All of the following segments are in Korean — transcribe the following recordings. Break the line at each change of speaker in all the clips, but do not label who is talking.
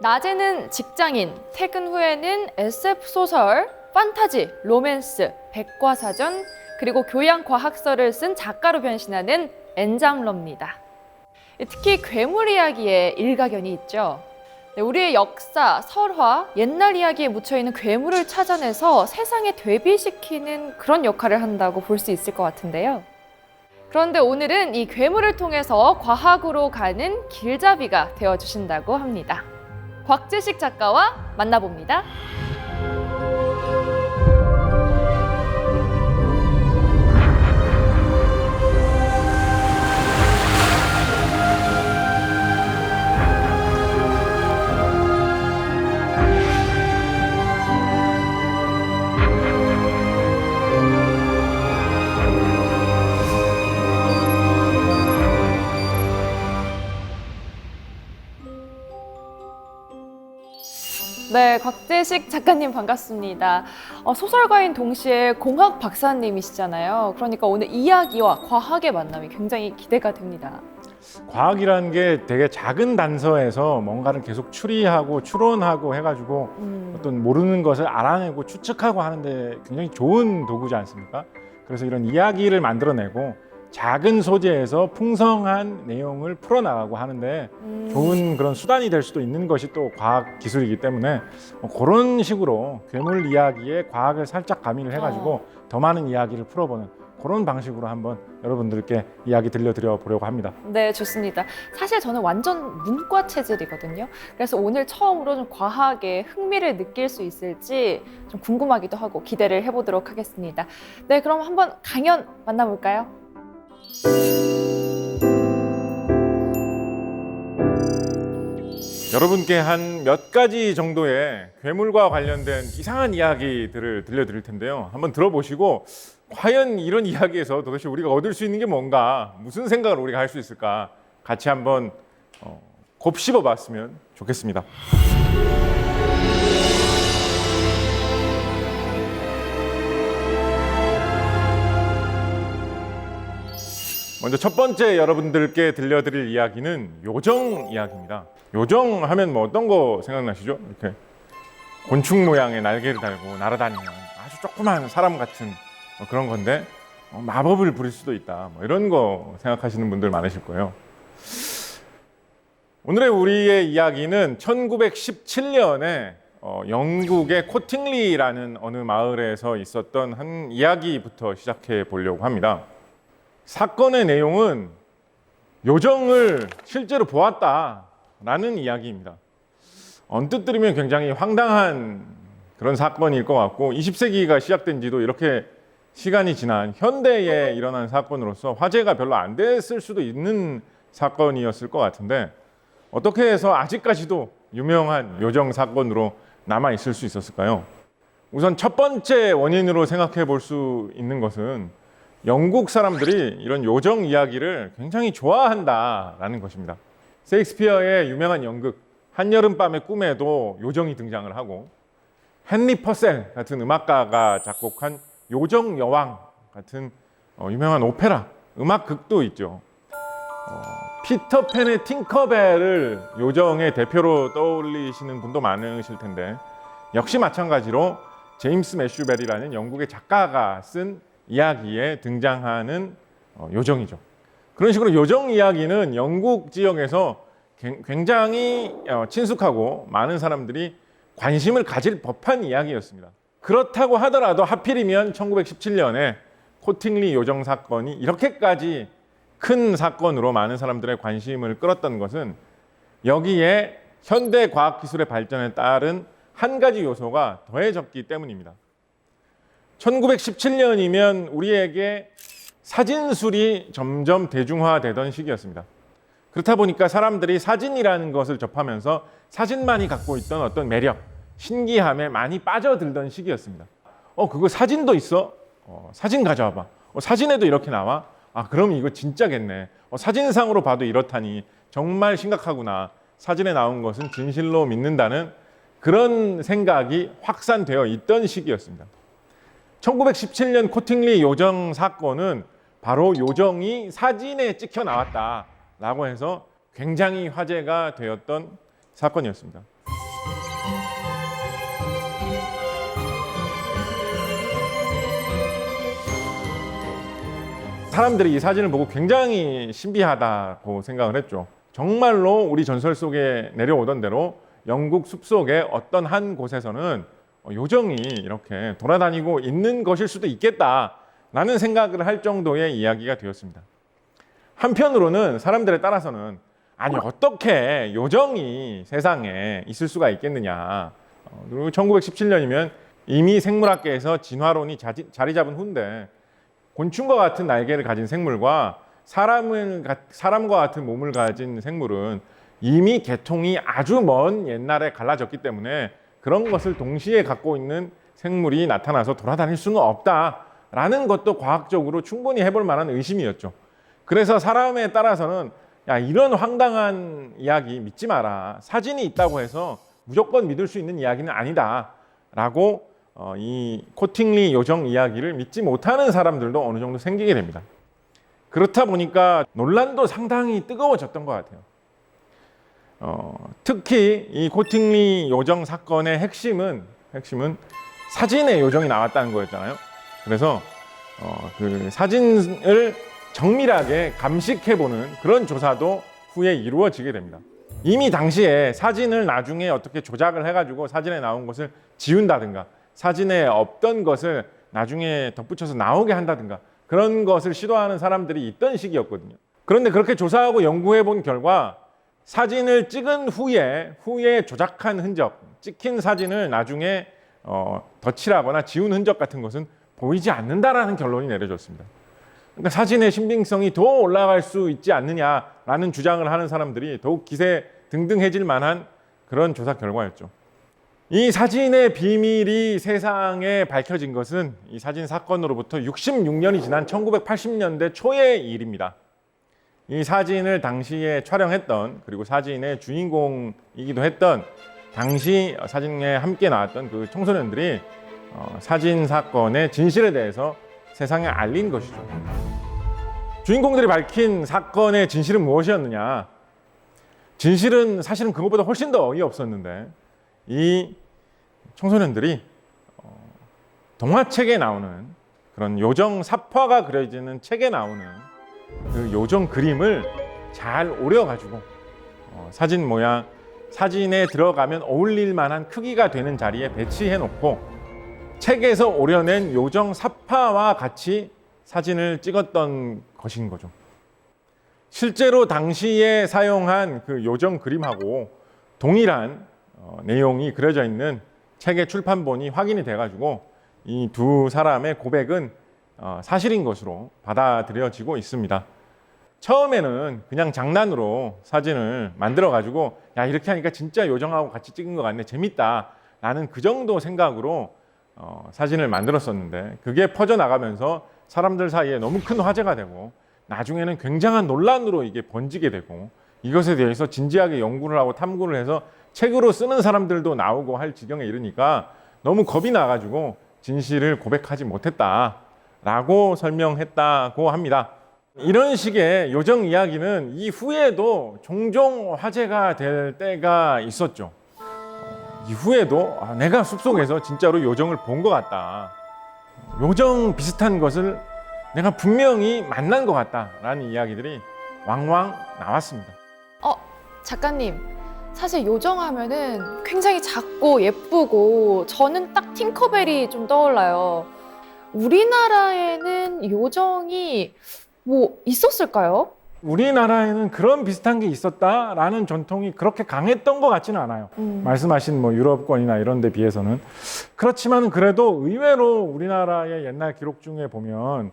낮에는 직장인, 퇴근 후에는 SF 소설, 판타지, 로맨스, 백과사전, 그리고 교양과학서를 쓴 작가로 변신하는 엔잠러입니다. 특히 괴물 이야기에 일가견이 있죠. 우리의 역사, 설화, 옛날 이야기에 묻혀있는 괴물을 찾아내서 세상에 대비시키는 그런 역할을 한다고 볼 수 있을 것 같은데요. 그런데 오늘은 이 괴물을 통해서 과학으로 가는 길잡이가 되어주신다고 합니다. 곽재식 작가와 만나봅니다. 네, 곽재식 작가님 반갑습니다. 소설가인 동시에 공학 박사님이시잖아요. 그러니까 오늘 이야기와 과학의 만남이 굉장히 기대가 됩니다.
과학이라는 게 되게 작은 단서에서 뭔가를 계속 추리하고 추론하고 해가지고 어떤 모르는 것을 알아내고 추측하고 하는데 굉장히 좋은 도구지 않습니까? 그래서 이런 이야기를 만들어내고 작은 소재에서 풍성한 내용을 풀어나가고 하는데 좋은 그런 수단이 될 수도 있는 것이 또 과학 기술이기 때문에 그런 식으로 괴물 이야기에 과학을 살짝 가미를 해가지고 더 많은 이야기를 풀어보는 그런 방식으로 한번 여러분들께 이야기 들려드려 보려고 합니다.
네, 좋습니다. 사실 저는 완전 문과 체질이거든요. 그래서 오늘 처음으로 좀 과학에 흥미를 느낄 수 있을지 좀 궁금하기도 하고 기대를 해보도록 하겠습니다. 네, 그럼 한번 강연 만나볼까요?
여러분께 한 몇 가지 정도의 괴물과 관련된 이상한 이야기들을 들려드릴 텐데요. 한번 들어보시고 과연 이런 이야기에서 도대체 우리가 얻을 수 있는 게 뭔가, 무슨 생각을 우리가 할 수 있을까 같이 한번 곱씹어 봤으면 좋겠습니다. 먼저 첫 번째 여러분들께 들려드릴 이야기는 요정 이야기입니다. 요정 하면 뭐 어떤 거 생각나시죠? 이렇게 곤충 모양의 날개를 달고 날아다니는 아주 조그만 사람 같은 그런 건데 마법을 부릴 수도 있다, 뭐 이런 거 생각하시는 분들 많으실 거예요. 오늘의 우리의 이야기는 1917년에 영국의 코팅리라는 어느 마을에서 있었던 한 이야기부터 시작해 보려고 합니다. 사건의 내용은 요정을 실제로 보았다라는 이야기입니다. 언뜻 들으면 굉장히 황당한 그런 사건일 것 같고 20세기가 시작된 지도 이렇게 시간이 지난 현대에 일어난 사건으로서 화제가 별로 안 됐을 수도 있는 사건이었을 것 같은데 어떻게 해서 아직까지도 유명한 요정 사건으로 남아있을 수 있었을까요? 우선 첫 번째 원인으로 생각해 볼 수 있는 것은 영국 사람들이 이런 요정 이야기를 굉장히 좋아한다라는 것입니다. 셰익스피어의 유명한 연극 한여름밤의 꿈에도 요정이 등장을 하고 헨리 퍼셀 같은 음악가가 작곡한 요정 여왕 같은 유명한 오페라 음악극도 있죠. 피터팬의 팅커벨을 요정의 대표로 떠올리시는 분도 많으실 텐데 역시 마찬가지로 제임스 매슈벨이라는 영국의 작가가 쓴 이야기에 등장하는 요정이죠. 그런 식으로 요정 이야기는 영국 지역에서 굉장히 친숙하고 많은 사람들이 관심을 가질 법한 이야기였습니다. 그렇다고 하더라도 하필이면 1917년에 코팅리 요정 사건이 이렇게까지 큰 사건으로 많은 사람들의 관심을 끌었던 것은 여기에 현대 과학기술의 발전에 따른 한 가지 요소가 더해졌기 때문입니다. 1917년이면 우리에게 사진술이 점점 대중화되던 시기였습니다. 그렇다 보니까 사람들이 사진이라는 것을 접하면서 사진만이 갖고 있던 어떤 매력, 신기함에 많이 빠져들던 시기였습니다. 그거 사진도 있어? 사진 가져와봐. 사진에도 이렇게 나와? 그럼 이거 진짜겠네. 사진상으로 봐도 이렇다니 정말 심각하구나. 사진에 나온 것은 진실로 믿는다는 그런 생각이 확산되어 있던 시기였습니다. 1917년 코팅리 요정 사건은 바로 요정이 사진에 찍혀 나왔다 라고 해서 굉장히 화제가 되었던 사건이었습니다. 사람들이 이 사진을 보고 굉장히 신비하다고 생각을 했죠. 정말로 우리 전설 속에 내려오던 대로 영국 숲속의 어떤 한 곳에서는 요정이 이렇게 돌아다니고 있는 것일 수도 있겠다라는 생각을 할 정도의 이야기가 되었습니다. 한편으로는 사람들에 따라서는 아니 어떻게 요정이 세상에 있을 수가 있겠느냐. 그리고 1917년이면 이미 생물학계에서 진화론이 자리 잡은 후인데 곤충과 같은 날개를 가진 생물과 사람과 같은 몸을 가진 생물은 이미 계통이 아주 먼 옛날에 갈라졌기 때문에 그런 것을 동시에 갖고 있는 생물이 나타나서 돌아다닐 수는 없다라는 것도 과학적으로 충분히 해볼 만한 의심이었죠. 그래서 사람에 따라서는 야, 이런 황당한 이야기 믿지 마라. 사진이 있다고 해서 무조건 믿을 수 있는 이야기는 아니다. 라고 이 코팅리 요정 이야기를 믿지 못하는 사람들도 어느 정도 생기게 됩니다. 그렇다 보니까 논란도 상당히 뜨거워졌던 것 같아요. 특히 이 코팅리 요정 사건의 핵심은 사진의 요정이 나왔다는 거였잖아요. 그래서 그 사진을 정밀하게 감식해보는 그런 조사도 후에 이루어지게 됩니다. 이미 당시에 사진을 나중에 어떻게 조작을 해가지고 사진에 나온 것을 지운다든가 사진에 없던 것을 나중에 덧붙여서 나오게 한다든가 그런 것을 시도하는 사람들이 있던 시기였거든요. 그런데 그렇게 조사하고 연구해 본 결과 사진을 찍은 후에 조작한 흔적, 찍힌 사진을 나중에 덧칠하거나 지운 흔적 같은 것은 보이지 않는다라는 결론이 내려졌습니다. 그러니까 사진의 신빙성이 더 올라갈 수 있지 않느냐라는 주장을 하는 사람들이 더욱 기세 등등해질 만한 그런 조사 결과였죠. 이 사진의 비밀이 세상에 밝혀진 것은 이 사진 사건으로부터 66년이 지난 1980년대 초의 일입니다. 이 사진을 당시에 촬영했던 그리고 사진의 주인공이기도 했던 당시 사진에 함께 나왔던 그 청소년들이 사진 사건의 진실에 대해서 세상에 알린 것이죠. 주인공들이 밝힌 사건의 진실은 무엇이었느냐? 진실은 사실은 그것보다 훨씬 더 어이없었는데 이 청소년들이 동화책에 나오는 그런 요정 삽화가 그려지는 책에 나오는 그 요정 그림을 잘 오려가지고 사진 모양, 사진에 들어가면 어울릴 만한 크기가 되는 자리에 배치해 놓고 책에서 오려낸 요정 삽화와 같이 사진을 찍었던 것인 거죠. 실제로 당시에 사용한 그 요정 그림하고 동일한 내용이 그려져 있는 책의 출판본이 확인이 돼가지고 이 두 사람의 고백은 사실인 것으로 받아들여지고 있습니다. 처음에는 그냥 장난으로 사진을 만들어가지고 야 이렇게 하니까 진짜 요정하고 같이 찍은 것 같네 재밌다 라는 그 정도 생각으로 사진을 만들었었는데 그게 퍼져나가면서 사람들 사이에 너무 큰 화제가 되고 나중에는 굉장한 논란으로 이게 번지게 되고 이것에 대해서 진지하게 연구를 하고 탐구를 해서 책으로 쓰는 사람들도 나오고 할 지경에 이르니까 너무 겁이 나가지고 진실을 고백하지 못했다라고 설명했다고 합니다. 이런 식의 요정 이야기는 이후에도 종종 화제가 될 때가 있었죠. 이후에도 내가 숲속에서 진짜로 요정을 본 것 같다. 요정 비슷한 것을 내가 분명히 만난 것 같다라는 이야기들이 왕왕 나왔습니다.
작가님, 사실 요정하면은 굉장히 작고 예쁘고 저는 딱 팅커벨이 좀 떠올라요. 우리나라에는 요정이 뭐 있었을까요?
우리나라에는 그런 비슷한 게 있었다라는 전통이 그렇게 강했던 것 같지는 않아요. 말씀하신 뭐 유럽권이나 이런 데 비해서는. 그렇지만 그래도 의외로 우리나라의 옛날 기록 중에 보면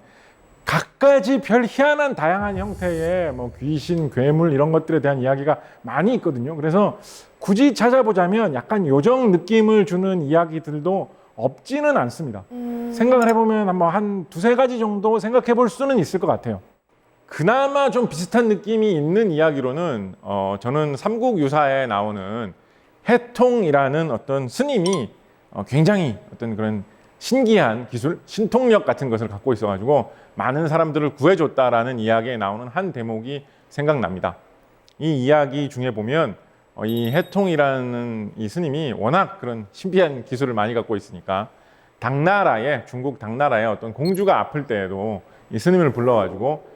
각가지 별 희한한 다양한 형태의 뭐 귀신, 괴물 이런 것들에 대한 이야기가 많이 있거든요. 그래서 굳이 찾아보자면 약간 요정 느낌을 주는 이야기들도 없지는 않습니다. 생각을 해보면 한 두세 가지 정도 생각해 볼 수는 있을 것 같아요. 그나마 좀 비슷한 느낌이 있는 이야기로는 저는 삼국유사에 나오는 해통이라는 어떤 스님이 굉장히 어떤 그런 신기한 기술, 신통력 같은 것을 갖고 있어가지고 많은 사람들을 구해줬다라는 이야기에 나오는 한 대목이 생각납니다. 이 이야기 중에 보면 이 해통이라는 이 스님이 워낙 그런 신비한 기술을 많이 갖고 있으니까 중국 당나라의 어떤 공주가 아플 때에도 이 스님을 불러가지고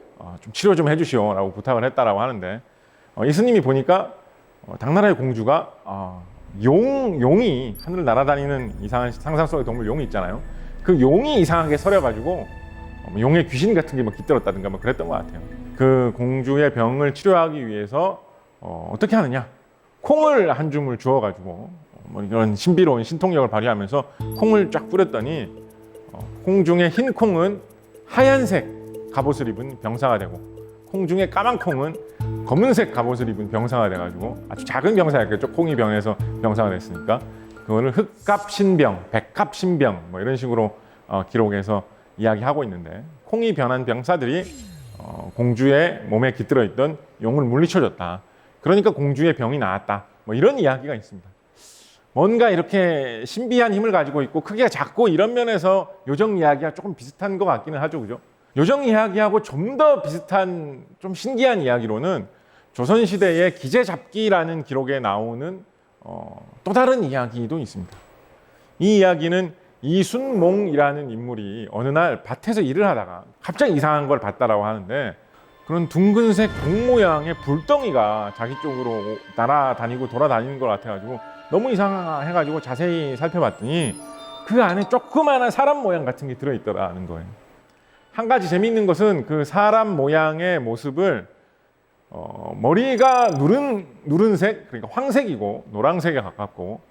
좀 치료 좀 해주시오라고 부탁을 했다라고 하는데, 이 스님이 보니까 당나라의 공주가 용이 하늘을 날아다니는 이상한 상상 속의 동물 용이 있잖아요. 그 용이 이상하게 서려가지고 용의 귀신 같은 게 막 깃들었다든가 뭐 그랬던 것 같아요. 그 공주의 병을 치료하기 위해서 어떻게 하느냐? 콩을 한 줌을 주워가지고 뭐 이런 신비로운 신통력을 발휘하면서 콩을 쫙 뿌렸더니 콩 중에 흰 콩은 하얀색 갑옷을 입은 병사가 되고, 콩 중에 까만 콩은 검은색 갑옷을 입은 병사가 돼가지고 아주 작은 병사였겠죠. 콩이 병에서 병사가 됐으니까 그거를 흑갑신병, 백갑신병 뭐 이런 식으로 기록해서 이야기하고 있는데, 콩이 변한 병사들이 공주의 몸에 깃들어 있던 용을 물리쳐줬다. 그러니까 공주의 병이 나았다. 뭐 이런 이야기가 있습니다. 뭔가 이렇게 신비한 힘을 가지고 있고 크기가 작고 이런 면에서 요정 이야기가 조금 비슷한 것 같기는 하죠, 그죠? 요정 이야기하고 좀 더 비슷한 좀 신기한 이야기로는 조선시대의 기재잡기라는 기록에 나오는 또 다른 이야기도 있습니다. 이 이야기는 이순몽이라는 인물이 어느 날 밭에서 일을 하다가 갑자기 이상한 걸 봤다라고 하는데, 그런 둥근색 공 모양의 불덩이가 자기 쪽으로 날아다니고 돌아다니는 것 같아가지고 너무 이상해가지고 자세히 살펴봤더니 그 안에 조그마한 사람 모양 같은 게 들어있더라는 거예요. 한 가지 재미있는 것은 그 사람 모양의 모습을 머리가 누른색, 그러니까 황색이고 노란색에 가깝고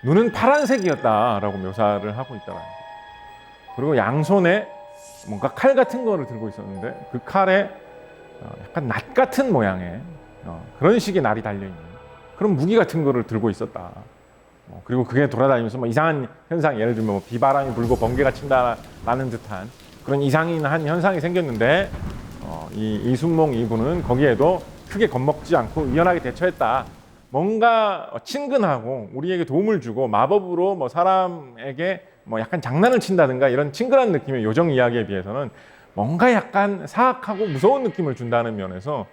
눈은 파란색이었다라고 묘사를 하고 있더라고요. 그리고 양손에 뭔가 칼 같은 거를 들고 있었는데 그 칼에 약간 낫 같은 모양의 그런 식의 날이 달려있는 그런 무기 같은 거를 들고 있었다. 그리고 그게 돌아다니면서 뭐 이상한 현상, 예를 들면 뭐 비바람이 불고 번개가 친다라는 듯한 그런 이상한 현상이 생겼는데, 이 이순몽 이분은 거기에도 크게 겁먹지 않고 유연하게 대처했다. 뭔가 친근하고 우리에게 도움을 주고 마법으로 뭐 사람에게 뭐 약간 장난을 친다든가 이런 친근한 느낌의 요정 이야기에 비해서는 뭔가 약간 사악하고 무서운 느낌을 준다는 면에서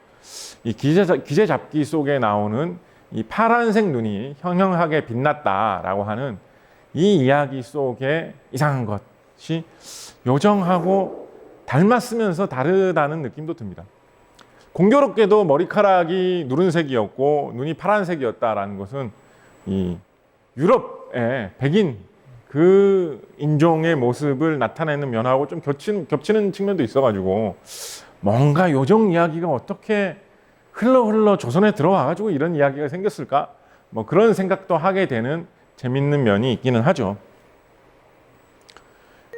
이 기재잡기 속에 나오는 이 파란색 눈이 형형하게 빛났다라고 하는 이 이야기 속에 이상한 것이 요정하고 닮았으면서 다르다는 느낌도 듭니다. 공교롭게도 머리카락이 누른색이었고 눈이 파란색이었다라는 것은 이 유럽의 백인 그 인종의 모습을 나타내는 면하고 좀 겹치는 측면도 있어가지고 뭔가 요정 이야기가 어떻게 흘러 조선에 들어와가지고 이런 이야기가 생겼을까? 뭐 그런 생각도 하게 되는 재밌는 면이 있기는 하죠.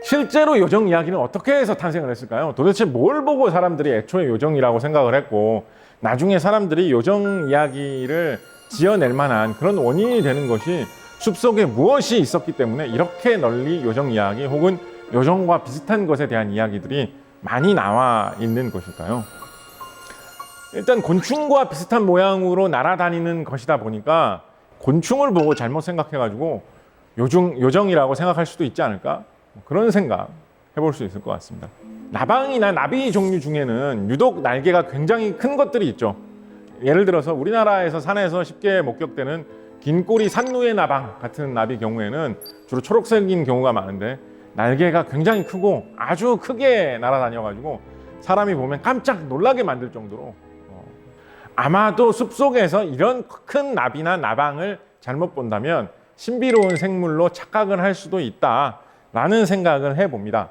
실제로 요정 이야기는 어떻게 해서 탄생을 했을까요? 도대체 뭘 보고 사람들이 애초에 요정이라고 생각을 했고 나중에 사람들이 요정 이야기를 지어낼 만한 그런 원인이 되는 것이 숲속에 무엇이 있었기 때문에 이렇게 널리 요정 이야기 혹은 요정과 비슷한 것에 대한 이야기들이 많이 나와 있는 것일까요? 일단 곤충과 비슷한 모양으로 날아다니는 것이다 보니까 곤충을 보고 잘못 생각해가지고 요정이라고 생각할 수도 있지 않을까? 그런 생각 해볼 수 있을 것 같습니다. 나방이나 나비 종류 중에는 유독 날개가 굉장히 큰 것들이 있죠. 예를 들어서 우리나라에서 산에서 쉽게 목격되는 긴 꼬리 산누에 나방 같은 나비 경우에는 주로 초록색인 경우가 많은데 날개가 굉장히 크고 아주 크게 날아다녀가지고 사람이 보면 깜짝 놀라게 만들 정도로 아마도 숲속에서 이런 큰 나비나 나방을 잘못 본다면 신비로운 생물로 착각을 할 수도 있다라는 생각을 해봅니다.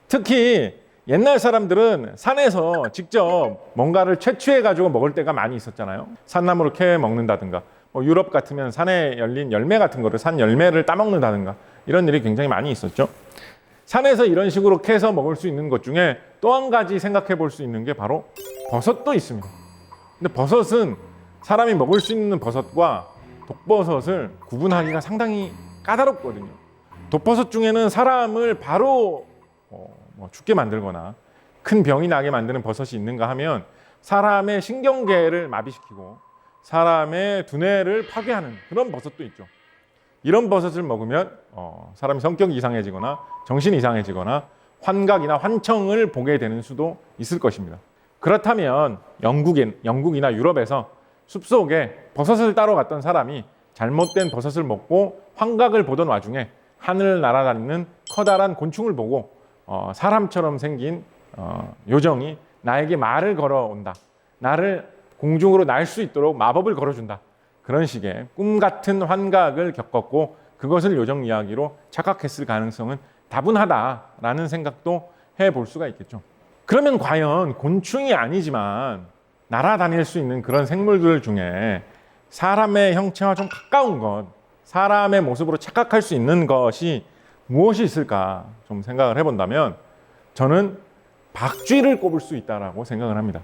특히 옛날 사람들은 산에서 직접 뭔가를 채취해가지고 먹을 때가 많이 있었잖아요. 산나무를 캐 먹는다든가 유럽 같으면 산에 열린 열매 같은 거를 산 열매를 따먹는다든가 이런 일이 굉장히 많이 있었죠. 산에서 이런 식으로 캐서 먹을 수 있는 것 중에 또 한 가지 생각해 볼 수 있는 게 바로 버섯도 있습니다. 근데 버섯은 사람이 먹을 수 있는 버섯과 독버섯을 구분하기가 상당히 까다롭거든요. 독버섯 중에는 사람을 바로 죽게 만들거나 큰 병이 나게 만드는 버섯이 있는가 하면 사람의 신경계를 마비시키고 사람의 두뇌를 파괴하는 그런 버섯도 있죠. 이런 버섯을 먹으면 사람이 성격이 이상해지거나 정신이 이상해지거나 환각이나 환청을 보게 되는 수도 있을 것입니다. 그렇다면 영국이나 유럽에서 숲속에 버섯을 따러 갔던 사람이 잘못된 버섯을 먹고 환각을 보던 와중에 하늘을 날아다니는 커다란 곤충을 보고 사람처럼 생긴 요정이 나에게 말을 걸어온다. 나를 공중으로 날 수 있도록 마법을 걸어준다. 그런 식의 꿈 같은 환각을 겪었고 그것을 요정 이야기로 착각했을 가능성은 다분하다라는 생각도 해볼 수가 있겠죠. 그러면 과연 곤충이 아니지만 날아다닐 수 있는 그런 생물들 중에 사람의 형체와 좀 가까운 것, 사람의 모습으로 착각할 수 있는 것이 무엇이 있을까 좀 생각을 해본다면 저는 박쥐를 꼽을 수 있다고 생각을 합니다.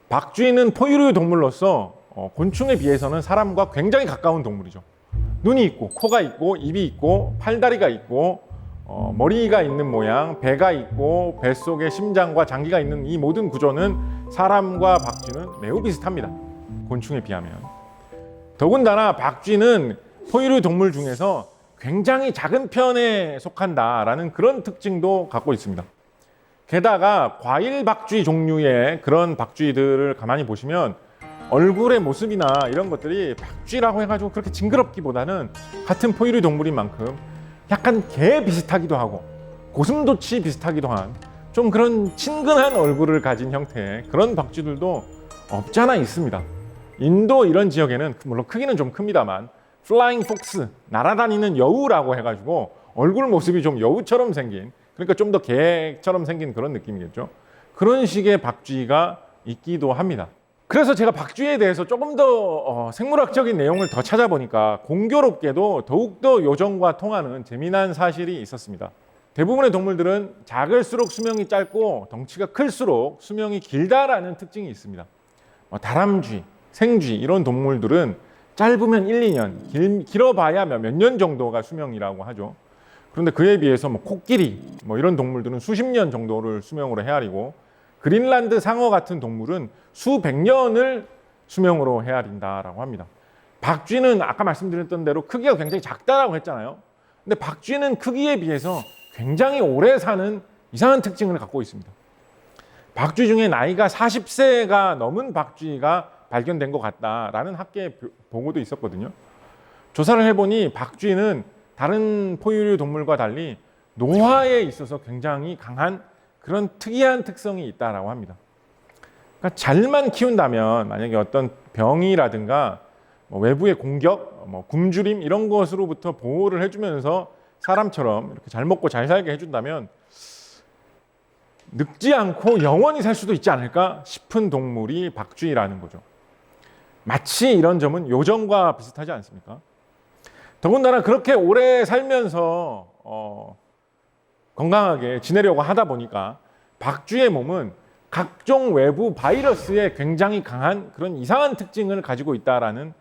박쥐는 포유류 동물로서 곤충에 비해서는 사람과 굉장히 가까운 동물이죠. 눈이 있고 코가 있고 입이 있고 팔다리가 있고 머리가 있는 모양, 배가 있고 뱃속에 심장과 장기가 있는 이 모든 구조는 사람과 박쥐는 매우 비슷합니다. 곤충에 비하면. 더군다나 박쥐는 포유류 동물 중에서 굉장히 작은 편에 속한다라는 그런 특징도 갖고 있습니다. 게다가 과일 박쥐 종류의 그런 박쥐들을 가만히 보시면 얼굴의 모습이나 이런 것들이 박쥐라고 해가지고 그렇게 징그럽기보다는 같은 포유류 동물인 만큼 약간 개 비슷하기도 하고 고슴도치 비슷하기도 한 좀 그런 친근한 얼굴을 가진 형태의 그런 박쥐들도 없지 않아 있습니다. 인도 이런 지역에는 물론 크기는 좀 큽니다만 플라잉 폭스, 날아다니는 여우라고 해가지고 얼굴 모습이 좀 여우처럼 생긴, 그러니까 좀 더 개처럼 생긴 그런 느낌이겠죠. 그런 식의 박쥐가 있기도 합니다. 그래서 제가 박쥐에 대해서 조금 더 생물학적인 내용을 더 찾아보니까 공교롭게도 더욱더 요정과 통하는 재미난 사실이 있었습니다. 대부분의 동물들은 작을수록 수명이 짧고 덩치가 클수록 수명이 길다라는 특징이 있습니다. 다람쥐, 생쥐 이런 동물들은 짧으면 1, 2년, 길어봐야 몇 년 정도가 수명이라고 하죠. 그런데 그에 비해서 코끼리 이런 동물들은 수십 년 정도를 수명으로 헤아리고 그린란드 상어 같은 동물은 수백 년을 수명으로 헤아린다라고 합니다. 박쥐는 아까 말씀드렸던 대로 크기가 굉장히 작다라고 했잖아요. 근데 박쥐는 크기에 비해서 굉장히 오래 사는 이상한 특징을 갖고 있습니다. 박쥐 중에 나이가 40세가 넘은 박쥐가 발견된 것 같다라는 학계 보고도 있었거든요. 조사를 해보니 박쥐는 다른 포유류 동물과 달리 노화에 있어서 굉장히 강한 그런 특이한 특성이 있다라고 합니다. 그러니까 잘만 키운다면 만약에 어떤 병이라든가 외부의 공격, 굶주림 이런 것으로부터 보호를 해주면서 사람처럼 이렇게 잘 먹고 잘 살게 해준다면 늙지 않고 영원히 살 수도 있지 않을까 싶은 동물이 박쥐라는 거죠. 마치 이런 점은 요정과 비슷하지 않습니까? 더군다나 그렇게 오래 살면서 건강하게 지내려고 하다 보니까 박쥐의 몸은 각종 외부 바이러스에 굉장히 강한 그런 이상한 특징을 가지고 있다라는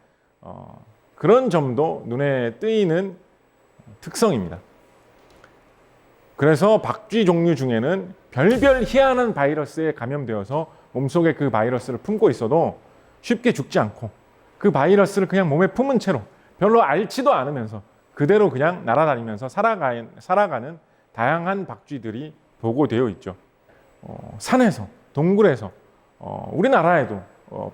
그런 점도 눈에 띄는 특성입니다. 그래서 박쥐 종류 중에는 별별 희한한 바이러스에 감염되어서 몸속에 그 바이러스를 품고 있어도 쉽게 죽지 않고 그 바이러스를 그냥 몸에 품은 채로 별로 앓지도 않으면서 그대로 그냥 날아다니면서 살아가는 다양한 박쥐들이 보고되어 있죠. 산에서, 동굴에서, 우리나라에도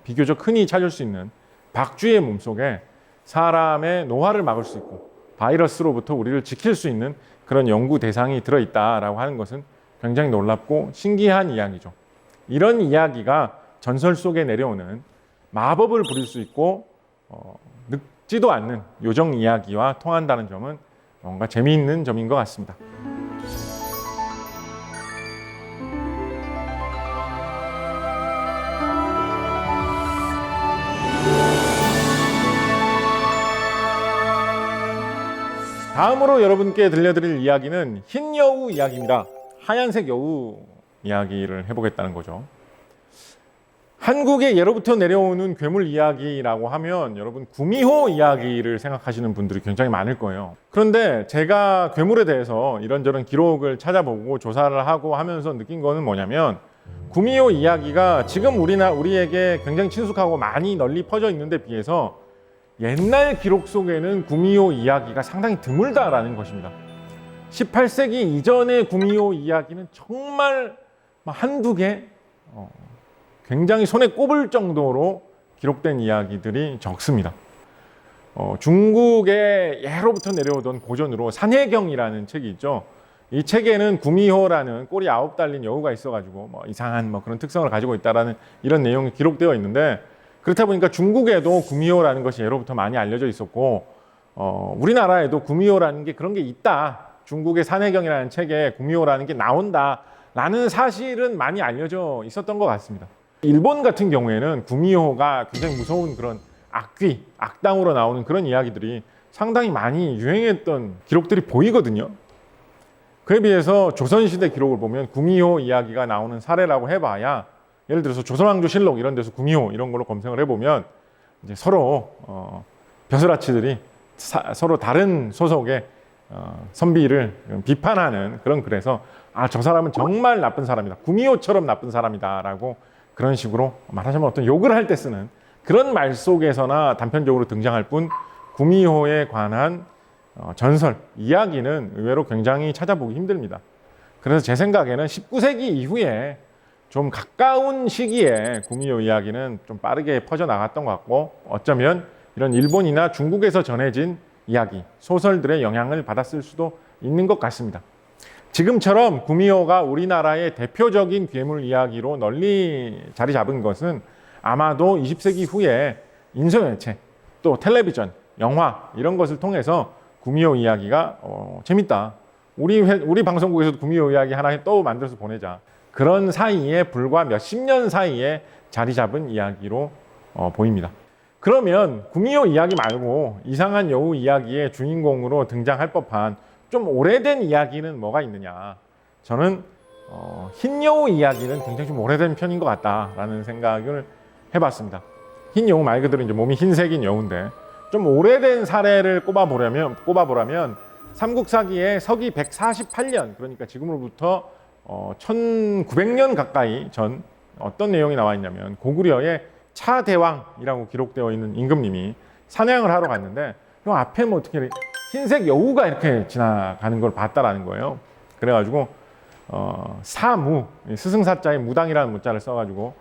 비교적 흔히 찾을 수 있는 박쥐의 몸속에 사람의 노화를 막을 수 있고 바이러스로부터 우리를 지킬 수 있는 그런 연구 대상이 들어있다라고 하는 것은 굉장히 놀랍고 신기한 이야기죠. 이런 이야기가 전설 속에 내려오는 마법을 부릴 수 있고 늙지도 않는 요정 이야기와 통한다는 점은 뭔가 재미있는 점인 것 같습니다. 다음으로 여러분께 들려드릴 이야기는 흰 여우 이야기입니다. 하얀색 여우 이야기를 해보겠다는 거죠. 한국에 예로부터 내려오는 괴물 이야기라고 하면 여러분 구미호 이야기를 생각하시는 분들이 굉장히 많을 거예요. 그런데 제가 괴물에 대해서 이런저런 기록을 찾아보고 조사를 하고 하면서 느낀 거는 뭐냐면 구미호 이야기가 지금 우리에게 굉장히 친숙하고 많이 널리 퍼져 있는데 비해서 옛날 기록 속에는 구미호 이야기가 상당히 드물다라는 것입니다. 18세기 이전의 구미호 이야기는 정말 한두 개, 굉장히 손에 꼽을 정도로 기록된 이야기들이 적습니다. 중국의 예로부터 내려오던 고전으로 산해경이라는 책이 있죠. 이 책에는 구미호라는 꼬리 9 달린 여우가 있어가지고 뭐 이상한 뭐 그런 특성을 가지고 있다라는 이런 내용이 기록되어 있는데, 그렇다 보니까 중국에도 구미호라는 것이 예로부터 많이 알려져 있었고, 우리나라에도 구미호라는 게 그런 게 있다, 중국의 산해경이라는 책에 구미호라는 게 나온다라는 사실은 많이 알려져 있었던 것 같습니다. 일본 같은 경우에는 구미호가 굉장히 무서운 그런 악귀, 악당으로 나오는 그런 이야기들이 상당히 많이 유행했던 기록들이 보이거든요. 그에 비해서 조선시대 기록을 보면 구미호 이야기가 나오는 사례라고 해봐야, 예를 들어서 조선왕조실록 이런 데서 구미호 이런 걸로 검색을 해보면 이제 서로 벼슬아치들이 서로 다른 소속의 선비를 비판하는 그런 글에서 저 사람은 정말 나쁜 사람이다, 구미호처럼 나쁜 사람이다라고 그런 식으로 말하자면 어떤 욕을 할 때 쓰는 그런 말 속에서나 단편적으로 등장할 뿐, 구미호에 관한 전설, 이야기는 의외로 굉장히 찾아보기 힘듭니다. 그래서 제 생각에는 19세기 이후에 좀 가까운 시기에 구미호 이야기는 좀 빠르게 퍼져나갔던 것 같고, 어쩌면 이런 일본이나 중국에서 전해진 이야기, 소설들의 영향을 받았을 수도 있는 것 같습니다. 지금처럼 구미호가 우리나라의 대표적인 괴물 이야기로 널리 자리 잡은 것은 아마도 20세기 후에 인쇄매체, 또 텔레비전, 영화 이런 것을 통해서 구미호 이야기가 재밌다, 우리 방송국에서도 구미호 이야기 하나 또 만들어서 보내자, 그런 사이에 불과 몇십 년 사이에 자리 잡은 이야기로 보입니다. 그러면 구미호 이야기 말고 이상한 여우 이야기의 주인공으로 등장할 법한 좀 오래된 이야기는 뭐가 있느냐? 저는 흰 여우 이야기는 굉장히 좀 오래된 편인 것 같다라는 생각을 해봤습니다. 흰 여우 말 그대로 이제 몸이 흰색인 여우인데, 좀 오래된 사례를 꼽아보라면 삼국사기의 서기 148년, 그러니까 지금으로부터 1900년 가까이 전 어떤 내용이 나와 있냐면, 고구려의 차대왕이라고 기록되어 있는 임금님이 사냥을 하러 갔는데 그 앞에 뭐 어떻게 흰색 여우가 이렇게 지나가는 걸 봤다라는 거예요. 그래가지고 사무, 스승사자에 무당이라는 무자를 써가지고,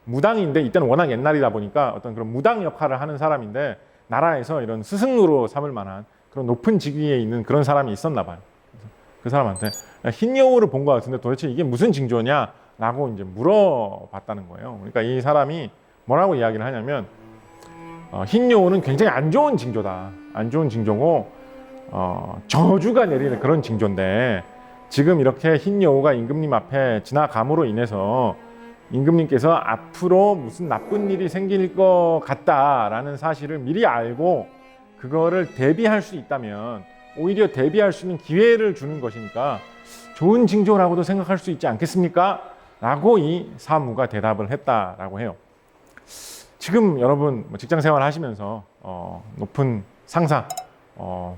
무당인데 이때는 워낙 옛날이다 보니까 어떤 그런 무당 역할을 하는 사람인데, 나라에서 이런 스승으로 삼을 만한 그런 높은 직위에 있는 그런 사람이 있었나 봐요. 그 사람한테 흰 여우를 본 것 같은데 도대체 이게 무슨 징조냐라고 이제 물어봤다는 거예요. 그러니까 이 사람이 뭐라고 이야기를 하냐면, 흰 여우는 굉장히 안 좋은 징조다, 안 좋은 징조고 저주가 내리는 그런 징조인데, 지금 이렇게 흰 여우가 임금님 앞에 지나감으로 인해서 임금님께서 앞으로 무슨 나쁜 일이 생길 것 같다라는 사실을 미리 알고 그거를 대비할 수 있다면 오히려 대비할 수 있는 기회를 주는 것이니까 좋은 징조라고도 생각할 수 있지 않겠습니까? 라고 이 사무가 대답을 했다라고 해요. 지금 여러분 직장 생활 하시면서 높은 상사,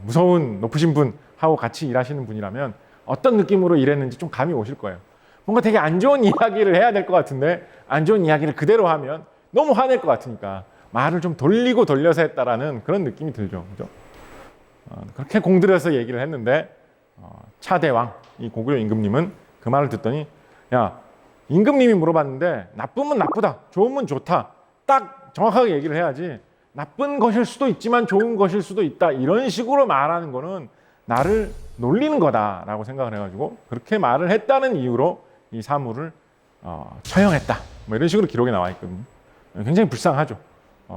무서운 높으신 분하고 같이 일하시는 분이라면 어떤 느낌으로 일했는지 좀 감이 오실 거예요. 뭔가 되게 안 좋은 이야기를 해야 될 것 같은데 안 좋은 이야기를 그대로 하면 너무 화낼 것 같으니까 말을 좀 돌리고 돌려서 했다라는 그런 느낌이 들죠. 그죠? 그렇게 공들여서 얘기를 했는데 차대왕, 이 고구려 임금님은 그 말을 듣더니, 야, 임금님이 물어봤는데 나쁘면 나쁘다, 좋으면 좋다, 딱 정확하게 얘기를 해야지 나쁜 것일 수도 있지만 좋은 것일 수도 있다 이런 식으로 말하는 거는 나를 놀리는 거다라고 생각을 해가지고 그렇게 말을 했다는 이유로 이 사무를 처형했다, 뭐 이런 식으로 기록에 나와 있거든요. 굉장히 불쌍하죠.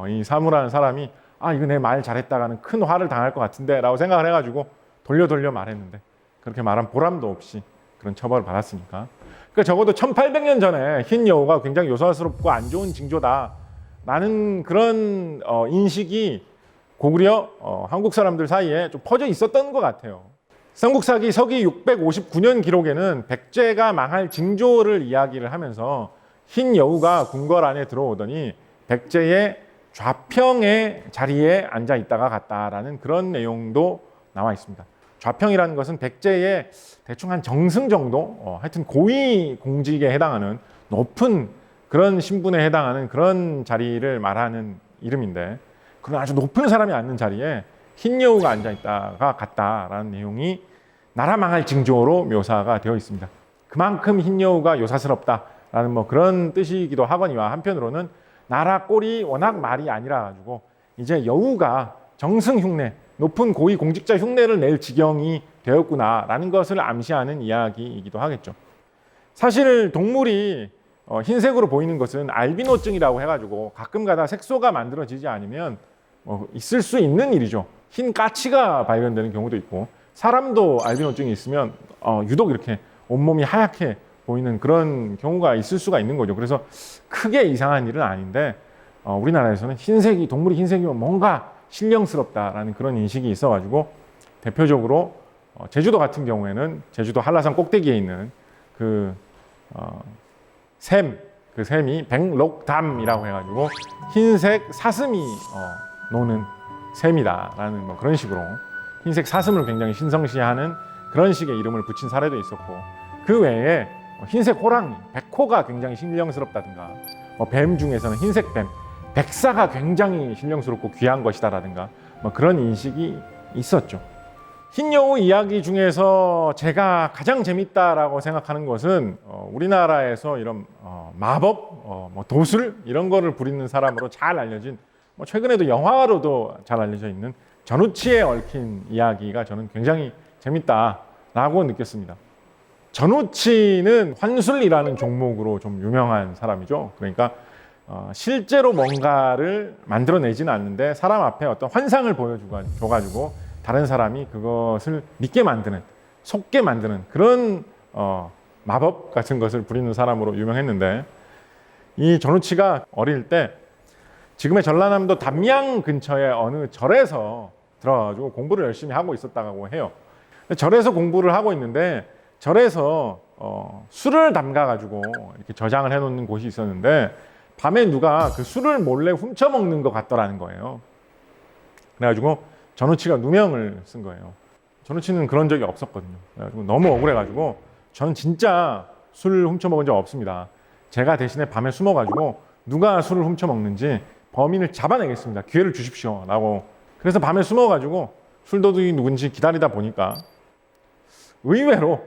이 사무라는 사람이 이거 내 말 잘했다가는 큰 화를 당할 것 같은데 라고 생각을 해가지고 돌려 말했는데, 그렇게 말한 보람도 없이 그런 처벌을 받았으니까. 그러니까 적어도 1800년 전에 흰 여우가 굉장히 요사스럽고 안 좋은 징조다 라는 그런 인식이 고구려 한국 사람들 사이에 좀 퍼져 있었던 것 같아요. 삼국사기 서기 659년 기록에는 백제가 망할 징조를 이야기를 하면서 흰 여우가 궁궐 안에 들어오더니 백제의 좌평의 자리에 앉아 있다가 갔다라는 그런 내용도 나와 있습니다. 좌평이라는 것은 백제의 대충 한 정승 정도, 하여튼 고위 공직에 해당하는 높은 그런 신분에 해당하는 그런 자리를 말하는 이름인데, 그런 아주 높은 사람이 앉는 자리에 흰 여우가 앉아 있다가 갔다라는 내용이 나라 망할 징조로 묘사가 되어 있습니다. 그만큼 흰 여우가 요사스럽다, 라는 뭐 그런 뜻이기도 하거니와 한편으로는 나라 꼴이 워낙 말이 아니라 가지고 이제 여우가 정승 흉내, 높은 고위 공직자 흉내를 낼 지경이 되었구나라는 것을 암시하는 이야기이기도 하겠죠. 사실 동물이 흰색으로 보이는 것은 알비노증이라고 해가지고 가끔가다 색소가 만들어지지 않으면 있을 수 있는 일이죠. 흰 까치가 발견되는 경우도 있고 사람도 알비노증이 있으면 유독 이렇게 온몸이 하얗게 보이는 그런 경우가 있을 수가 있는 거죠. 그래서 크게 이상한 일은 아닌데 우리나라에서는 동물이 흰색이면 뭔가 신령스럽다라는 그런 인식이 있어가지고 대표적으로 제주도 같은 경우에는 제주도 한라산 꼭대기에 있는 그 샘이 백록담이라고 해가지고 흰색 사슴이 노는 샘이다라는 뭐 그런 식으로 흰색 사슴을 굉장히 신성시하는 그런 식의 이름을 붙인 사례도 있었고, 그 외에 흰색 호랑이, 백호가 굉장히 신령스럽다든가, 뱀 중에서는 흰색 뱀, 백사가 굉장히 신령스럽고 귀한 것이다라든가 그런 인식이 있었죠. 흰여우 이야기 중에서 제가 가장 재밌다라고 생각하는 것은 우리나라에서 이런 마법, 도술 이런 거를 부리는 사람으로 잘 알려진, 최근에도 영화로도 잘 알려져 있는 전우치에 얽힌 이야기가 저는 굉장히 재밌다라고 느꼈습니다. 전우치는 환술이라는 종목으로 좀 유명한 사람이죠. 그러니까 실제로 뭔가를 만들어내지는 않는데 사람 앞에 어떤 환상을 보여줘가지고 다른 사람이 그것을 믿게 만드는, 속게 만드는 그런 마법 같은 것을 부리는 사람으로 유명했는데, 이 전우치가 어릴 때 지금의 전라남도 담양 근처의 어느 절에서 들어가지고 공부를 열심히 하고 있었다고 해요. 절에서 공부를 하고 있는데 절에서 술을 담가가지고 이렇게 저장을 해놓는 곳이 있었는데 밤에 누가 그 술을 몰래 훔쳐먹는 것 같더라는 거예요. 그래가지고 전우치가 누명을 쓴 거예요. 전우치는 그런 적이 없었거든요. 그래가지고 너무 억울해가지고 저는 진짜 술 훔쳐먹은 적 없습니다. 제가 대신에 밤에 숨어가지고 누가 술을 훔쳐먹는지 범인을 잡아내겠습니다. 기회를 주십시오. 라고. 그래서 밤에 숨어가지고 술도둑이 누군지 기다리다 보니까 의외로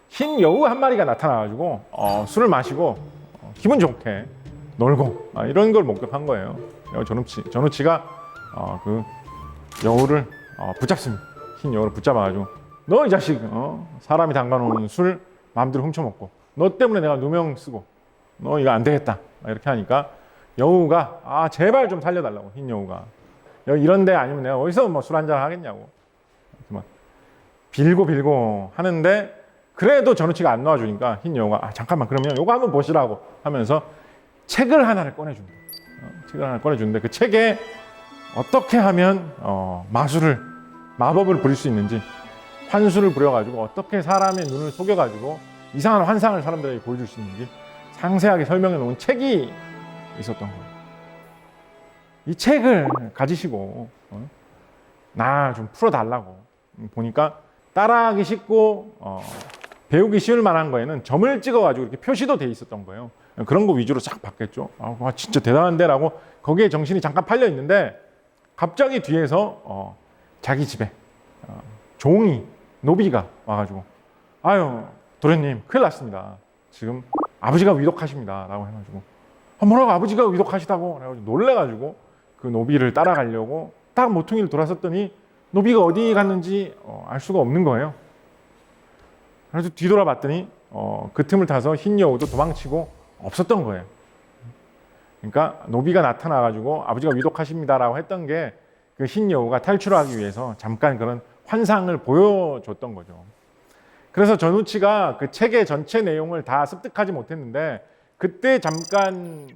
흰 여우 한 마리가 나타나가지고 술을 마시고 기분 좋게 놀고 이런 걸 목격한 거예요. 전우치가 그 여우를 붙잡습니다. 흰 여우를 붙잡아가지고 너 이 자식 사람이 담가놓은 술 마음대로 훔쳐먹고 너 때문에 내가 누명 쓰고 너 이거 안 되겠다 이렇게 하니까 여우가 제발 좀 살려달라고, 흰 여우가 여기 이런 데 아니면 내가 어디서 뭐 술 한잔 하겠냐고 이렇게 막 빌고 하는데 그래도 전우치가 안 놓아주니까 흰 여우가 잠깐만 그러면 요거 한번 보시라고 하면서 책을 하나를 꺼내줍니다. 책을 하나 꺼내주는데 그 책에 어떻게 하면 마법을 부릴 수 있는지, 환술을 부려가지고 어떻게 사람의 눈을 속여가지고 이상한 환상을 사람들에게 보여줄 수 있는지 상세하게 설명해 놓은 책이 있었던 거예요. 이 책을 가지시고 나 좀 풀어달라고 보니까 따라하기 쉽고 배우기 쉬울 만한 거에는 점을 찍어가지고 이렇게 표시도 돼 있었던 거예요. 그런 거 위주로 싹 봤겠죠. 진짜 대단한데라고 거기에 정신이 잠깐 팔려 있는데 갑자기 뒤에서 자기 집에 노비가 와가지고 도련님 큰일 났습니다. 지금 아버지가 위독하십니다. 라고 해가지고 뭐라고 아버지가 위독하시다고 그래가지고 놀래가지고 그 노비를 따라가려고 딱 모퉁이를 돌았었더니 노비가 어디 갔는지 알 수가 없는 거예요. 그래서 뒤돌아봤더니 그 틈을 타서 흰 여우도 도망치고 없었던 거예요. 그러니까 노비가 나타나가지고 아버지가 위독하십니다라고 했던 게 그 흰 여우가 탈출하기 위해서 잠깐 그런 환상을 보여줬던 거죠. 그래서 전우치가 그 책의 전체 내용을 다 습득하지 못했는데 그때 잠깐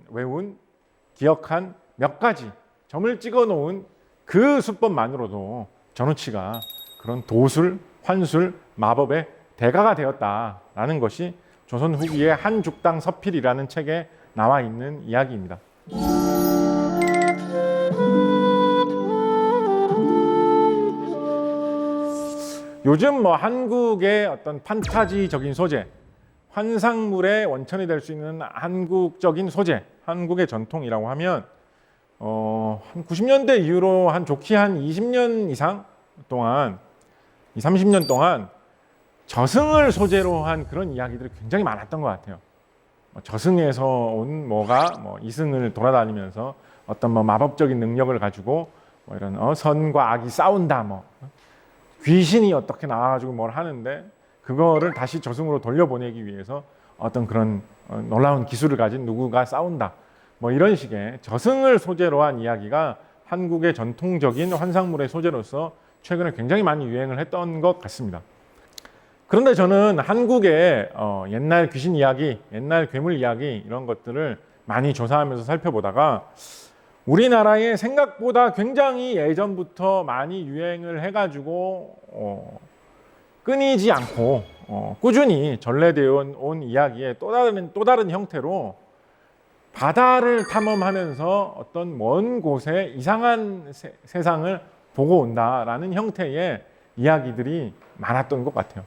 기억한 몇 가지 점을 찍어 놓은 그 수법만으로도 전우치가 그런 도술, 환술, 마법의 대가가 되었다라는 것이 조선 후기의 한죽당 서필이라는 책에 나와 있는 이야기입니다. 요즘 한국의 어떤 판타지적인 소재, 환상물의 원천이 될 수 있는 한국적인 소재, 한국의 전통이라고 하면 한 90년대 이후로 좋게 한 20년 이상 동안, 30년 동안 저승을 소재로 한 그런 이야기들이 굉장히 많았던 것 같아요. 저승에서 온 뭐가 이승을 돌아다니면서 어떤 마법적인 능력을 가지고 이런 선과 악이 싸운다, 귀신이 어떻게 나와가지고 뭘 하는데 그거를 다시 저승으로 돌려보내기 위해서 어떤 그런 놀라운 기술을 가진 누구가 싸운다, 이런 식의 저승을 소재로 한 이야기가 한국의 전통적인 환상물의 소재로서 최근에 굉장히 많이 유행을 했던 것 같습니다. 그런데 저는 한국의 옛날 귀신 이야기, 옛날 괴물 이야기 이런 것들을 많이 조사하면서 살펴보다가 우리나라에 생각보다 굉장히 예전부터 많이 유행을 해가지고 끊이지 않고 꾸준히 전래되어 온 이야기의 또 다른 형태로 바다를 탐험하면서 어떤 먼 곳에 이상한 세상을 보고 온다라는 형태의 이야기들이 많았던 것 같아요.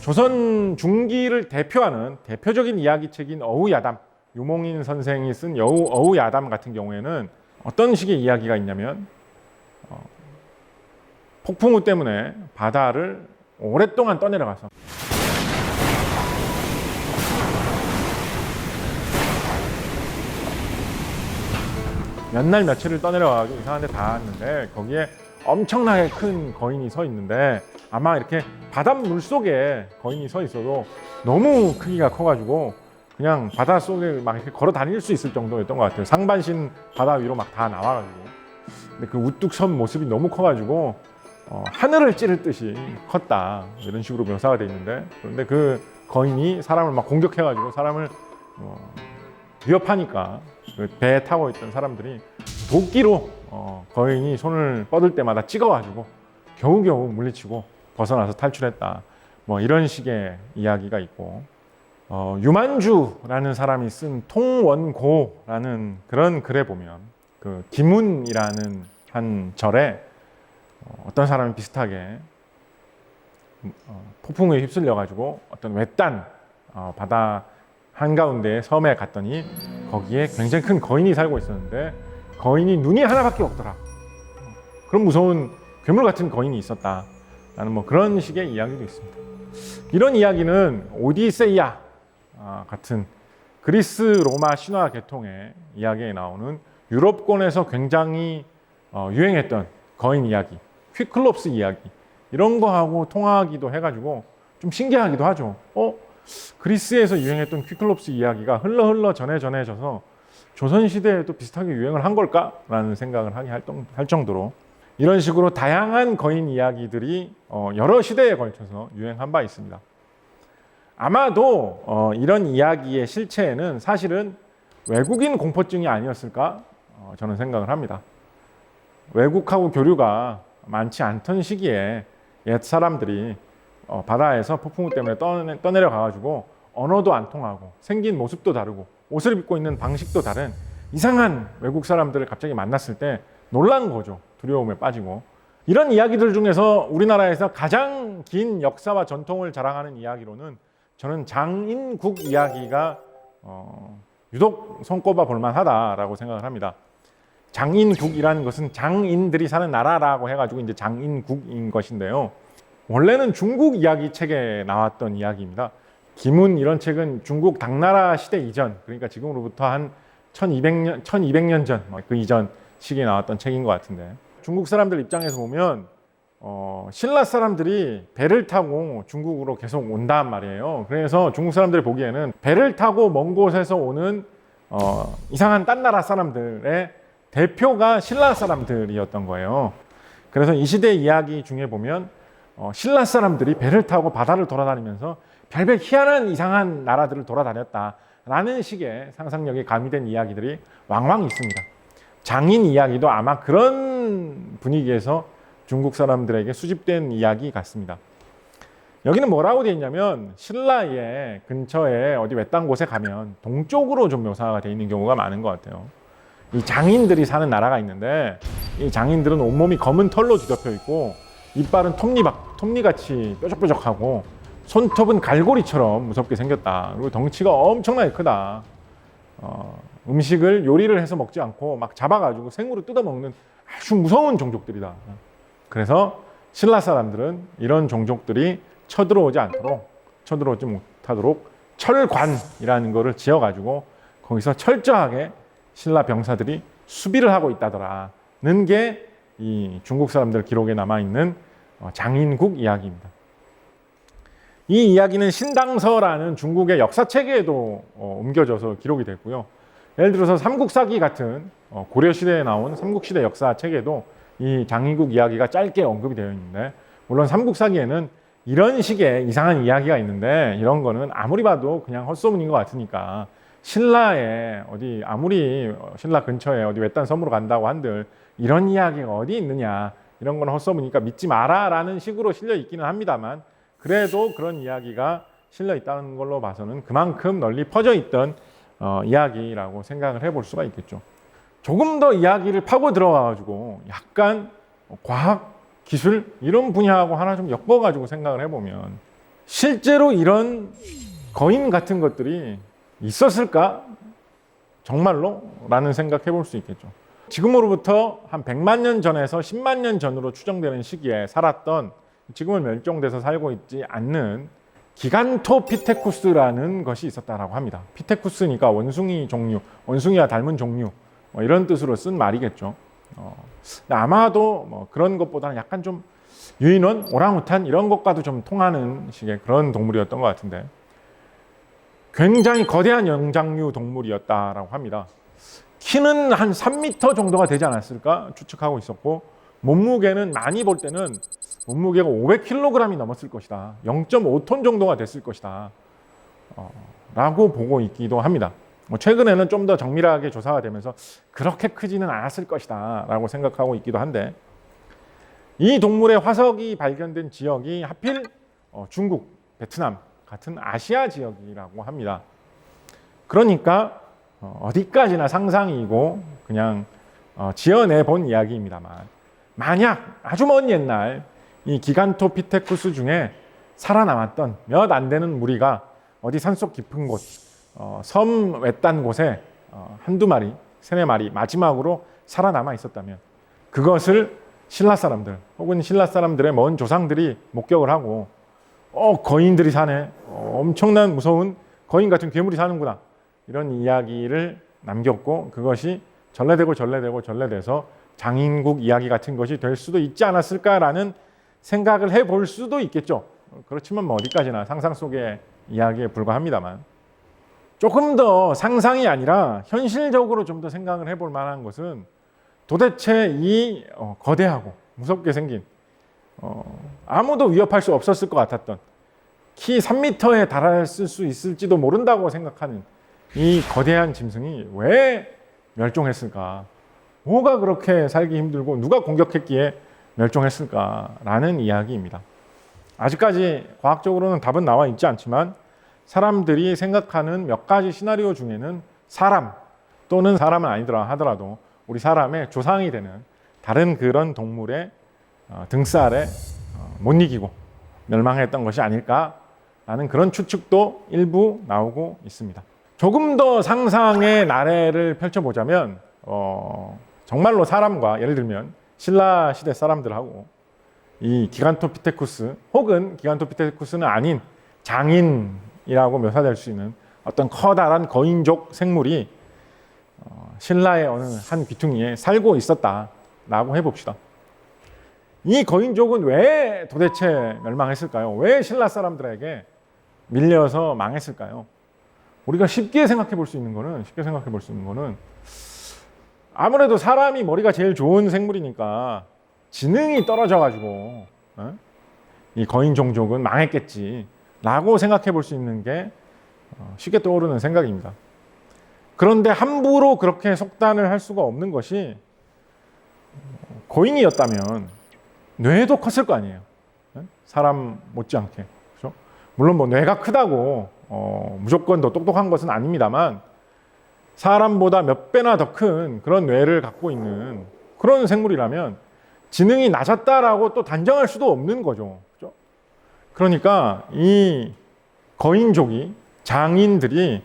조선 중기를 대표하는 대표적인 이야기책인 어우야담, 유몽인 선생이 쓴 어우야담 같은 경우에는 어떤 식의 이야기가 있냐면 폭풍우 때문에 바다를 오랫동안 떠내려가서 몇 날 며칠을 떠내려가지고 이상한 데 닿았는데 거기에 엄청나게 큰 거인이 서 있는데 아마 이렇게 바닷물 속에 거인이 서 있어도 너무 크기가 커가지고 그냥 바다 속에 막 이렇게 걸어 다닐 수 있을 정도였던 것 같아요. 상반신 바다 위로 막 다 나와가지고. 근데 그 우뚝 선 모습이 너무 커가지고 하늘을 찌를 듯이 컸다, 이런 식으로 묘사가 돼 있는데, 그런데 그 거인이 사람을 막 공격해가지고 사람을 위협하니까 그 배에 타고 있던 사람들이 도끼로 거인이 손을 뻗을 때마다 찍어가지고 겨우겨우 물리치고 벗어나서 탈출했다, 이런 식의 이야기가 있고, 유만주라는 사람이 쓴 통원고라는 그런 글에 보면 그 기문이라는 한 절에 어떤 사람이 비슷하게 폭풍에 휩쓸려 가지고 어떤 외딴 바다 한가운데 섬에 갔더니 거기에 굉장히 큰 거인이 살고 있었는데 거인이 눈이 하나밖에 없더라. 그런 무서운 괴물 같은 거인이 있었다라는 그런 식의 이야기도 있습니다. 이런 이야기는 오디세이아 같은 그리스 로마 신화 계통의 이야기에 나오는 유럽권에서 굉장히 유행했던 거인 이야기, 퀴클롭스 이야기 이런 거하고 통하기도 해가지고 좀 신기하기도 하죠. 그리스에서 유행했던 퀴클롭스 이야기가 흘러 전해져서 조선시대에도 비슷하게 유행을 한 걸까라는 생각을 하게 할 정도로 이런 식으로 다양한 거인 이야기들이 여러 시대에 걸쳐서 유행한 바 있습니다. 아마도 이런 이야기의 실체에는 사실은 외국인 공포증이 아니었을까 저는 생각을 합니다. 외국하고 교류가 많지 않던 시기에 옛 사람들이 바다에서 폭풍우 때문에 떠내려 가가지고 언어도 안 통하고 생긴 모습도 다르고 옷을 입고 있는 방식도 다른 이상한 외국 사람들을 갑자기 만났을 때 놀란 거죠. 두려움에 빠지고. 이런 이야기들 중에서 우리나라에서 가장 긴 역사와 전통을 자랑하는 이야기로는 저는 장인국 이야기가 유독 손꼽아 볼만하다라고 생각을 합니다. 장인국이라는 것은 장인들이 사는 나라라고 해가지고 이제 장인국인 것인데요. 원래는 중국 이야기 책에 나왔던 이야기입니다. 기문 이런 책은 중국 당나라 시대 이전, 그러니까 지금으로부터 한 1200년 전, 그 이전 시기에 나왔던 책인 것 같은데, 중국 사람들 입장에서 보면 신라 사람들이 배를 타고 중국으로 계속 온단 말이에요. 그래서 중국 사람들이 보기에는 배를 타고 먼 곳에서 오는 이상한 딴 나라 사람들의 대표가 신라 사람들이었던 거예요. 그래서 이 시대 이야기 중에 보면 신라 사람들이 배를 타고 바다를 돌아다니면서 별별 희한한 이상한 나라들을 돌아다녔다라는 식의 상상력이 가미된 이야기들이 왕왕 있습니다. 장인 이야기도 아마 그런 분위기에서 중국 사람들에게 수집된 이야기 같습니다. 여기는 뭐라고 되어 있냐면 신라의 근처에 어디 외딴 곳에 가면 동쪽으로 좀 묘사가 되어 있는 경우가 많은 것 같아요. 이 장인들이 사는 나라가 있는데 이 장인들은 온몸이 검은 털로 뒤덮여 있고 이빨은 톱니같이 뾰족뾰족하고 손톱은 갈고리처럼 무섭게 생겼다. 그리고 덩치가 엄청나게 크다. 음식을 요리를 해서 먹지 않고 막 잡아가지고 생으로 뜯어먹는 아주 무서운 종족들이다. 그래서 신라 사람들은 이런 종족들이 쳐들어오지 못하도록 철관이라는 거를 지어가지고 거기서 철저하게 신라 병사들이 수비를 하고 있다더라는 게 이 중국 사람들 기록에 남아있는 장인국 이야기입니다. 이 이야기는 신당서라는 중국의 역사책에도 옮겨져서 기록이 됐고요. 예를 들어서 삼국사기 같은 고려시대에 나온 삼국시대 역사책에도 이 장인국 이야기가 짧게 언급이 되어 있는데, 물론 삼국사기에는 이런 식의 이상한 이야기가 있는데 이런 거는 아무리 봐도 그냥 헛소문인 것 같으니까 신라에 어디 아무리 신라 근처에 어디 외딴 섬으로 간다고 한들 이런 이야기가 어디 있느냐, 이런 건 헛소문이니까 믿지 마라 라는 식으로 실려 있기는 합니다만, 그래도 그런 이야기가 실려 있다는 걸로 봐서는 그만큼 널리 퍼져 있던 이야기라고 생각을 해볼 수가 있겠죠. 조금 더 이야기를 파고 들어가가지고 약간 과학, 기술 이런 분야하고 하나 좀 엮어가지고 생각을 해보면 실제로 이런 거인 같은 것들이 있었을까? 정말로? 라는 생각 해볼 수 있겠죠. 지금으로부터 한 100만 년 전에서 10만 년 전으로 추정되는 시기에 살았던, 지금은 멸종돼서 살고 있지 않는 기간토피테쿠스라는 것이 있었다라고 합니다. 피테쿠스니까 원숭이 종류, 원숭이와 닮은 종류 이런 뜻으로 쓴 말이겠죠. 아마도 그런 것보다는 약간 좀 유인원, 오랑우탄 이런 것과도 좀 통하는 식의 그런 동물이었던 것 같은데, 굉장히 거대한 영장류 동물이었다라고 합니다. 키는 한 3m 정도가 되지 않았을까 추측하고 있었고, 몸무게는 많이 볼 때는 몸무게가 500kg이 넘었을 것이다. 0.5톤 정도가 됐을 것이다. 라고 보고 있기도 합니다. 최근에는 좀 더 정밀하게 조사가 되면서 그렇게 크지는 않았을 것이다 라고 생각하고 있기도 한데, 이 동물의 화석이 발견된 지역이 하필 중국, 베트남 같은 아시아 지역이라고 합니다. 그러니까 어디까지나 상상이고 그냥 지어내 본 이야기입니다만, 만약 아주 먼 옛날 이 기간토피테쿠스 중에 살아남았던 몇 안 되는 무리가 어디 산속 깊은 곳, 섬 외딴 곳에 한두 마리, 세네 마리 마지막으로 살아남아 있었다면, 그것을 신라 사람들 혹은 신라 사람들의 먼 조상들이 목격을 하고 거인들이 사네, 엄청난 무서운 거인 같은 괴물이 사는구나, 이런 이야기를 남겼고, 그것이 전래돼서 장인국 이야기 같은 것이 될 수도 있지 않았을까라는 생각을 해볼 수도 있겠죠. 그렇지만 어디까지나 상상 속의 이야기에 불과합니다만, 조금 더 상상이 아니라 현실적으로 좀 더 생각을 해볼 만한 것은, 도대체 이 거대하고 무섭게 생긴 아무도 위협할 수 없었을 것 같았던, 키 3m에 달했을 수 있을지도 모른다고 생각하는 이 거대한 짐승이 왜 멸종했을까? 뭐가 그렇게 살기 힘들고 누가 공격했기에 멸종했을까라는 이야기입니다. 아직까지 과학적으로는 답은 나와 있지 않지만, 사람들이 생각하는 몇 가지 시나리오 중에는 사람 또는 사람은 아니더라 하더라도 우리 사람의 조상이 되는 다른 그런 동물의 등살에 못 이기고 멸망했던 것이 아닐까라는 그런 추측도 일부 나오고 있습니다. 조금 더 상상의 나래를 펼쳐보자면 정말로 사람과, 예를 들면 신라 시대 사람들하고 이 기간토피테쿠스 혹은 기간토피테쿠스는 아닌 장인이라고 묘사될 수 있는 어떤 커다란 거인족 생물이 신라의 어느 한 귀퉁이에 살고 있었다라고 해봅시다. 이 거인족은 왜 도대체 멸망했을까요? 왜 신라 사람들에게 밀려서 망했을까요? 우리가 쉽게 생각해 볼 수 있는 거는 아무래도 사람이 머리가 제일 좋은 생물이니까 지능이 떨어져가지고 이 거인 종족은 망했겠지라고 생각해 볼 수 있는 게 쉽게 떠오르는 생각입니다. 그런데 함부로 그렇게 속단을 할 수가 없는 것이, 거인이었다면 뇌도 컸을 거 아니에요. 사람 못지않게. 그렇죠? 물론 뇌가 크다고 무조건 더 똑똑한 것은 아닙니다만, 사람보다 몇 배나 더 큰 그런 뇌를 갖고 있는 그런 생물이라면 지능이 낮았다라고 또 단정할 수도 없는 거죠. 그렇죠? 그러니까 이 거인족이, 장인들이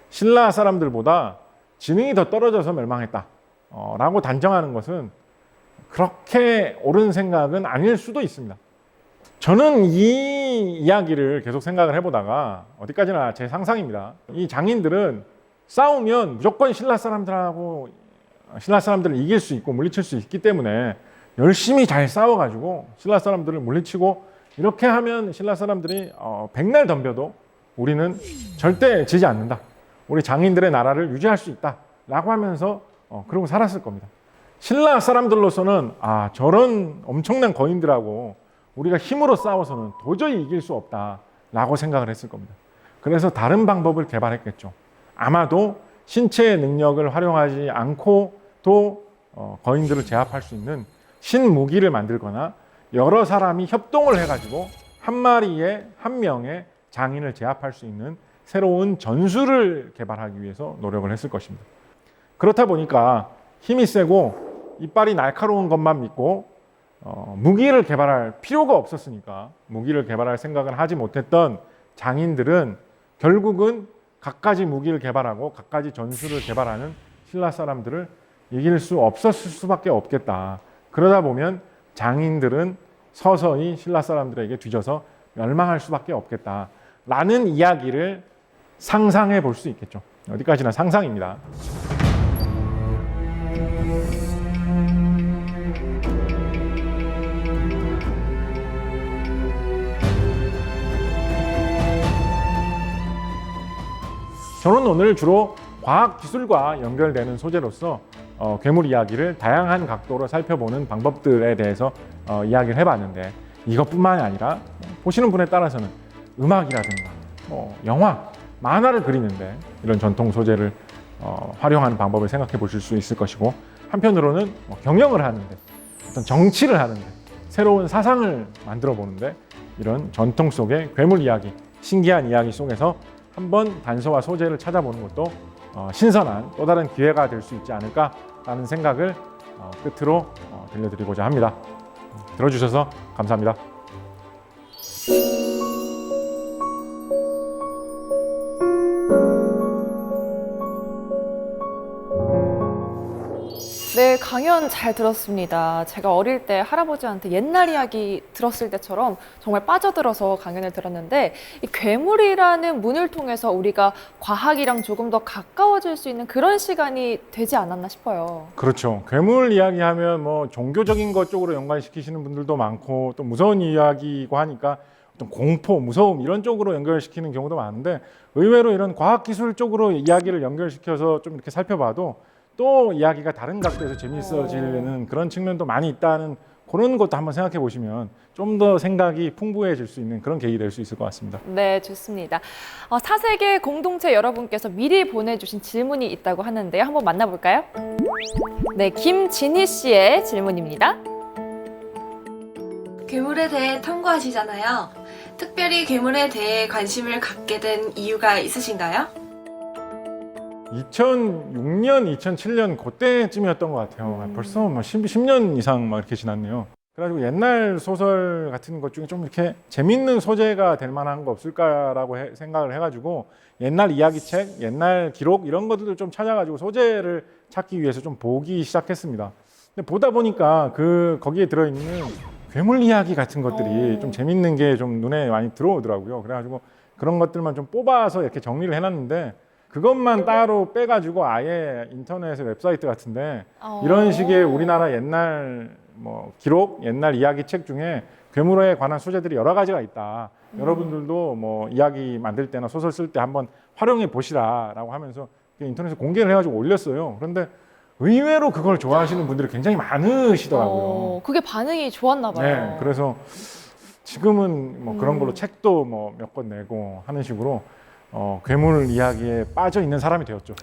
신라 사람들보다 지능이 더 떨어져서 멸망했다 라고 단정하는 것은 그렇게 옳은 생각은 아닐 수도 있습니다. 저는 이 이야기를 계속 생각을 해보다가 어디까지나 제 상상입니다. 이 장인들은 싸우면 무조건 신라 사람들을 이길 수 있고 물리칠 수 있기 때문에 열심히 잘 싸워가지고 신라 사람들을 물리치고 이렇게 하면 신라 사람들이 백날 덤벼도 우리는 절대 지지 않는다. 우리 장인들의 나라를 유지할 수 있다 라고 하면서 그러고 살았을 겁니다. 신라 사람들로서는 저런 엄청난 거인들하고 우리가 힘으로 싸워서는 도저히 이길 수 없다 라고 생각을 했을 겁니다. 그래서 다른 방법을 개발했겠죠. 아마도 신체의 능력을 활용하지 않고도 거인들을 제압할 수 있는 신무기를 만들거나 여러 사람이 협동을 해가지고 한 마리에 한 명의 장인을 제압할 수 있는 새로운 전술을 개발하기 위해서 노력을 했을 것입니다. 그렇다 보니까 힘이 세고 이빨이 날카로운 것만 믿고 무기를 개발할 필요가 없었으니까 무기를 개발할 생각을 하지 못했던 장인들은 결국은 갖가지 무기를 개발하고 갖가지 전술을 개발하는 신라 사람들을 이길 수 없었을 수밖에 없겠다. 그러다 보면 장인들은 서서히 신라 사람들에게 뒤져서 멸망할 수밖에 없겠다 라는 이야기를 상상해 볼 수 있겠죠. 어디까지나 상상입니다. 저는 오늘 주로 과학기술과 연결되는 소재로서 괴물 이야기를 다양한 각도로 살펴보는 방법들에 대해서 이야기를 해봤는데 이것뿐만이 아니라 보시는 분에 따라서는 음악이라든가 영화, 만화를 그리는데 이런 전통 소재를 활용하는 방법을 생각해 보실 수 있을 것이고 한편으로는 경영을 하는데 어떤 정치를 하는데 새로운 사상을 만들어 보는데 이런 전통 속의 괴물 이야기, 신기한 이야기 속에서 한번 단서와 소재를 찾아보는 것도 신선한 또 다른 기회가 될 수 있지 않을까라는 생각을 끝으로 들려드리고자 합니다. 들어주셔서 감사합니다.
네, 강연 잘 들었습니다. 제가 어릴 때 할아버지한테 옛날 이야기 들었을 때처럼 정말 빠져들어서 강연을 들었는데 이 괴물이라는 문을 통해서 우리가 과학이랑 조금 더 가까워질 수 있는 그런 시간이 되지 않았나 싶어요.
그렇죠. 괴물 이야기하면 뭐 종교적인 것 쪽으로 연관시키시는 분들도 많고 또 무서운 이야기고 하니까 어떤 공포, 무서움 이런 쪽으로 연결시키는 경우도 많은데 의외로 이런 과학기술 쪽으로 이야기를 연결시켜서 좀 이렇게 살펴봐도 또 이야기가 다른 각도에서 재밌어지는 그런 측면도 많이 있다는 그런 것도 한번 생각해 보시면 좀 더 생각이 풍부해질 수 있는 그런 계기 될 수 있을 것 같습니다.
네, 좋습니다. 사세계 공동체 여러분께서 미리 보내주신 질문이 있다고 하는데요. 한번 만나볼까요? 네, 김진희 씨의 질문입니다.
괴물에 대해 탐구하시잖아요. 특별히 괴물에 대해 관심을 갖게 된 이유가 있으신가요?
2006년, 2007년 그때쯤이었던 것 같아요. 벌써 뭐 10년 이상 막 이렇게 지났네요. 그래가지고 옛날 소설 같은 것 중에 좀 이렇게 재밌는 소재가 될 만한 거 없을까라고 생각을 해가지고 옛날 이야기책, 옛날 기록 이런 것들을 좀 찾아가지고 소재를 찾기 위해서 좀 보기 시작했습니다. 근데 보다 보니까 거기에 들어있는 괴물 이야기 같은 것들이 좀 재밌는 게 좀 눈에 많이 들어오더라고요. 그래가지고 그런 것들만 좀 뽑아서 이렇게 정리를 해놨는데 그것만 따로 빼가지고 아예 인터넷 웹사이트 같은데 이런 식의 우리나라 옛날 뭐 기록, 옛날 이야기 책 중에 괴물에 관한 소재들이 여러 가지가 있다. 여러분들도 뭐 이야기 만들 때나 소설 쓸 때 한번 활용해 보시라라고 하면서 인터넷에 공개를 해가지고 올렸어요. 그런데 의외로 그걸 좋아하시는 분들이 굉장히 많으시더라고요.
그게 반응이 좋았나 봐요.
네, 그래서 지금은 뭐 그런 걸로 책도 뭐 몇 권 내고 하는 식으로 괴물 이야기에 빠져 있는 사람이 되었죠.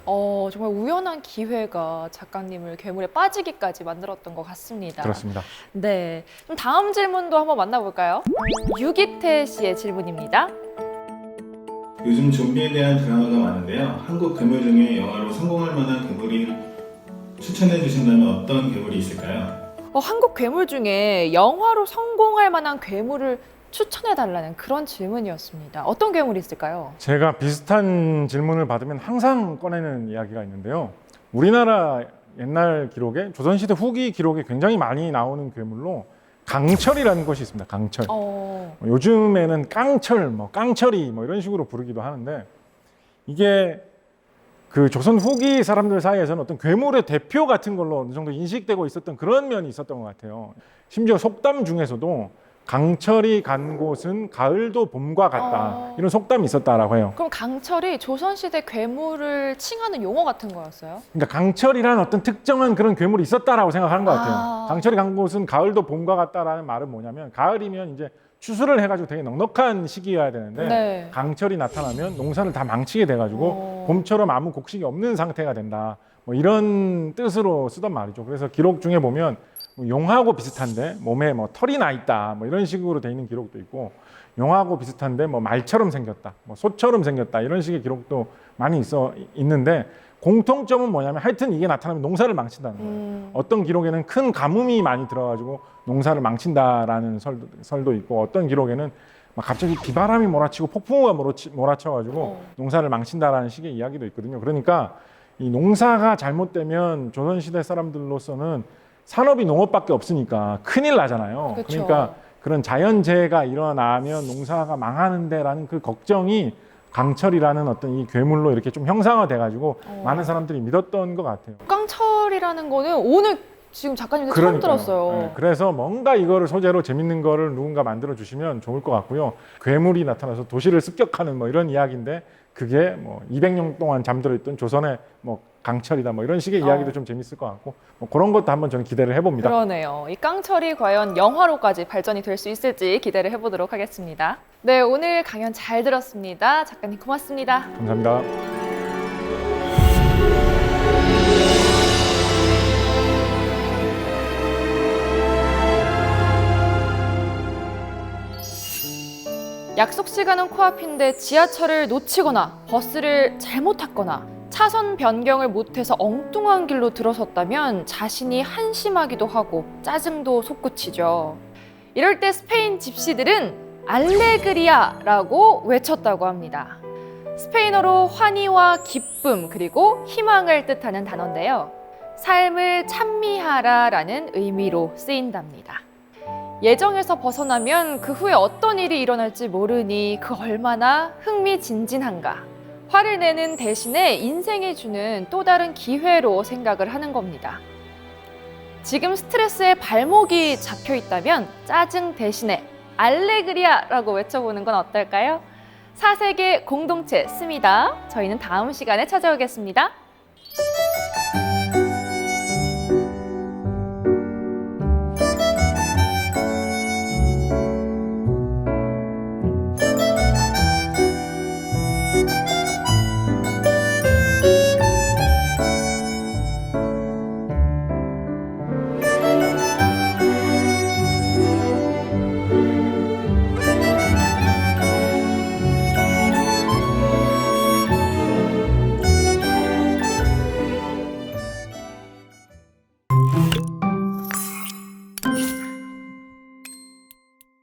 정말 우연한 기회가 작가님을 괴물에 빠지기까지 만들었던 것 같습니다.
그렇습니다.
네, 그럼 다음 질문도 한번 만나볼까요? 유기태 씨의 질문입니다.
요즘 좀비에 대한 드라마가 많은데요. 한국 괴물 중에 영화로 성공할 만한 괴물이 추천해 주신다면 어떤 괴물이 있을까요?
한국 괴물 중에 영화로 성공할 만한 괴물을 추천해달라는 그런 질문이었습니다. 어떤 괴물이 있을까요?
제가 비슷한 질문을 받으면 항상 꺼내는 이야기가 있는데요. 우리나라 옛날 기록에 조선시대 후기 기록에 굉장히 많이 나오는 괴물로 강철이라는 것이 있습니다. 강철. 요즘에는 깡철, 깡철이 이런 식으로 부르기도 하는데 이게 그 조선 후기 사람들 사이에서는 어떤 괴물의 대표 같은 걸로 어느 정도 인식되고 있었던 그런 면이 있었던 것 같아요. 심지어 속담 중에서도 강철이 간 곳은 가을도 봄과 같다 이런 속담이 있었다라고 해요.
그럼 강철이 조선시대 괴물을 칭하는 용어 같은 거였어요?
그러니까 강철이라는 어떤 특정한 그런 괴물이 있었다라고 생각하는 것 같아요.
아.
강철이 간 곳은 가을도 봄과 같다라는 말은 뭐냐면 가을이면 이제 추수를 해가지고 되게 넉넉한 시기여야 되는데
네.
강철이 나타나면 농사를 다 망치게 돼가지고
오.
봄처럼 아무 곡식이 없는 상태가 된다. 이런 뜻으로 쓰던 말이죠. 그래서 기록 중에 보면 용하고 비슷한데 몸에 털이 나 있다. 이런 식으로 돼 있는 기록도 있고 용하고 비슷한데 말처럼 생겼다. 소처럼 생겼다. 이런 식의 기록도 많이 있는데 공통점은 뭐냐면 하여튼 이게 나타나면 농사를 망친다는 거예요. 어떤 기록에는 큰 가뭄이 많이 들어가지고 농사를 망친다라는 설도 있고 어떤 기록에는 갑자기 비바람이 몰아치고 폭풍우가 몰아쳐가지고 농사를 망친다라는 식의 이야기도 있거든요. 그러니까 이 농사가 잘못되면 조선시대 사람들로서는 산업이 농업밖에 없으니까 큰일 나잖아요.
그쵸.
그러니까 그런 자연재해가 일어나면 농사가 망하는데라는 그 걱정이 강철이라는 어떤 이 괴물로 이렇게 좀 형상화돼가지고 많은 사람들이 믿었던 것 같아요.
깡철이라는 거는 오늘 지금 작가님도 처음 들었어요.
네, 그래서 뭔가 이거를 소재로 재밌는 거를 누군가 만들어 주시면 좋을 것 같고요. 괴물이 나타나서 도시를 습격하는 이런 이야기인데 그게 200년 동안 잠들어 있던 조선의 강철이다 이런 식의 이야기도 좀 재밌을 것 같고 그런 것도 한번 저는 기대를 해봅니다.
그러네요. 이 깡철이 과연 영화로까지 발전이 될 수 있을지 기대를 해보도록 하겠습니다. 네, 오늘 강연 잘 들었습니다. 작가님 고맙습니다.
감사합니다.
약속 시간은 코앞인데 지하철을 놓치거나 버스를 잘못 탔거나 차선 변경을 못해서 엉뚱한 길로 들어섰다면 자신이 한심하기도 하고 짜증도 솟구치죠. 이럴 때 스페인 집시들은 알레그리아라고 외쳤다고 합니다. 스페인어로 환희와 기쁨 그리고 희망을 뜻하는 단어인데요. 삶을 찬미하라라는 의미로 쓰인답니다. 예정에서 벗어나면 그 후에 어떤 일이 일어날지 모르니 그 얼마나 흥미진진한가. 화를 내는 대신에 인생이 주는 또 다른 기회로 생각을 하는 겁니다. 지금 스트레스에 발목이 잡혀 있다면 짜증 대신에 알레그리아라고 외쳐보는 건 어떨까요? 사색의 공동체 씁니다. 저희는 다음 시간에 찾아오겠습니다.